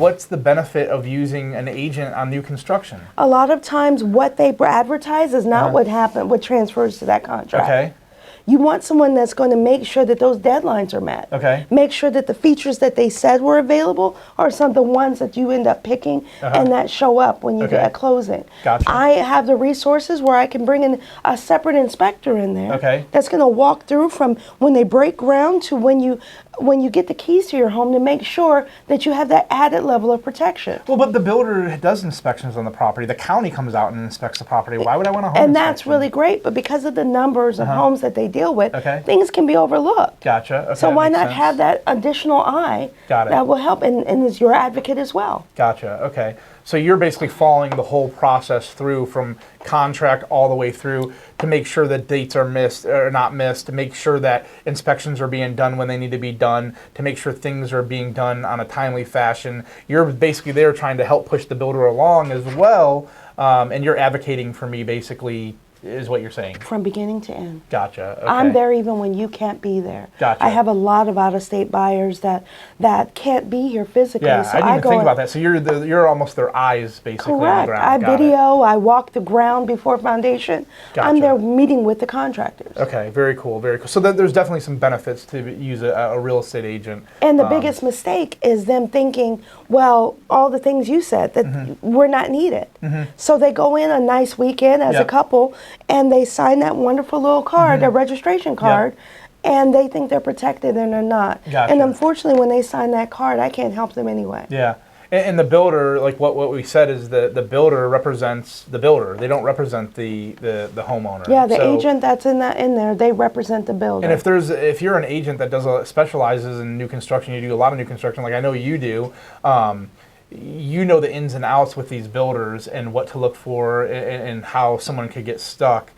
what's the benefit of using an agent on new construction? A lot of times what they advertise is not what transfers to that contract. Okay. You want someone that's going to make sure that those deadlines are met. Okay. Make sure that the features that they said were available are some of the ones that you end up picking and that show up when you get a closing. Gotcha. I have the resources where I can bring in a separate inspector in there that's going to walk through from when they break ground to when you get the keys to your home to make sure that you have that added level of protection. Well, but the builder does inspections on the property. The county comes out and inspects the property. Why would I want a home And inspection? that's really great, but because of the numbers of homes that they deal with, things can be overlooked. Gotcha. Okay, so why not have that additional eye that will help and is your advocate as well? Gotcha. Okay. So you're basically following the whole process through from contract all the way through to make sure that dates are missed or not missed, to make sure that inspections are being done when they need to be done, to make sure things are being done on a timely fashion. You're basically there trying to help push the builder along as well, and you're advocating for me basically is what you're saying. From beginning to end. Gotcha. Okay. I'm there even when you can't be there. Gotcha. I have a lot of out-of-state buyers that can't be here physically. Yeah, so I didn't even think about that. So you're almost their eyes basically on the correct. ground. I video, I walk the ground before foundation. Gotcha. I'm there meeting with the contractors. Okay, very cool, very cool. So there's definitely some benefits to use a real estate agent. And the biggest mistake is them thinking, well, all the things you said that were not needed. So they go in a nice weekend as a couple and they sign that wonderful little card, a registration card, and they think they're protected and they're not. Gotcha. And unfortunately, when they sign that card, I can't help them anyway. Yeah. And the builder, like what we said is the builder represents the builder. They don't represent the homeowner. Yeah, the agent that's in there, they represent the builder. And if you're an agent that specializes in new construction, you do a lot of new construction, like I know you do, you know the ins and outs with these builders and what to look for and how someone could get stuck.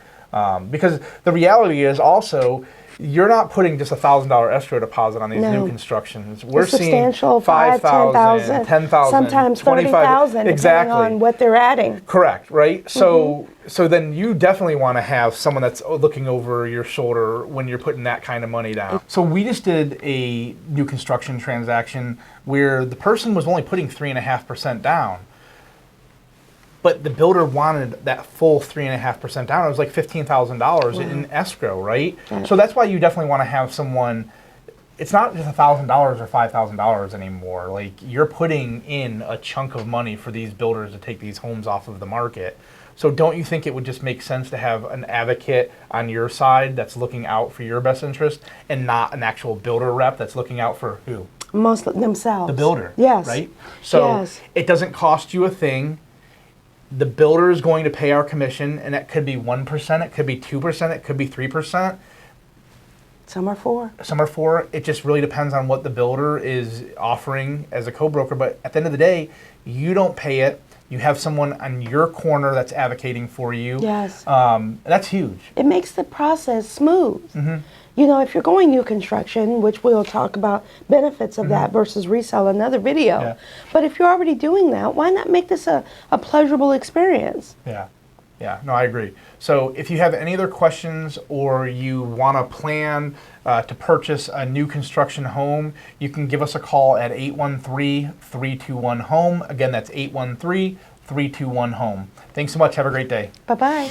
Because the reality is also, you're not putting just $1,000 escrow deposit on these new constructions. We're seeing $5,000, $10,000, sometimes $25,000, $30,000, exactly, depending on what they're adding. Correct, right? So then you definitely want to have someone that's looking over your shoulder when you're putting that kind of money down. So we just did a new construction transaction where the person was only putting 3.5% down. But the builder wanted that full 3.5% down. It was like $15,000 in escrow, right? So that's why you definitely want to have someone. It's not just $1,000 or $5,000 anymore. Like, you're putting in a chunk of money for these builders to take these homes off of the market. So don't you think it would just make sense to have an advocate on your side that's looking out for your best interest and not an actual builder rep that's looking out for who? Most of themselves. The builder. Yes. Right? So it doesn't cost you a thing. The builder is going to pay our commission, and it could be 1%, it could be 2%, it could be 3%. Some are 4%. Some are 4%. It just really depends on what the builder is offering as a co-broker. But at the end of the day, you don't pay it. You have someone on your corner that's advocating for you. Yes. That's huge. It makes the process smooth. You know, if you're going new construction, which we'll talk about benefits of that versus resell another video. But if you're already doing that, why not make this a pleasurable experience? Yeah, no, I agree. So if you have any other questions or you want to plan to purchase a new construction home, you can give us a call at 813-321-HOME. Again, that's 813-321-HOME. Thanks so much. Have a great day. Bye-bye.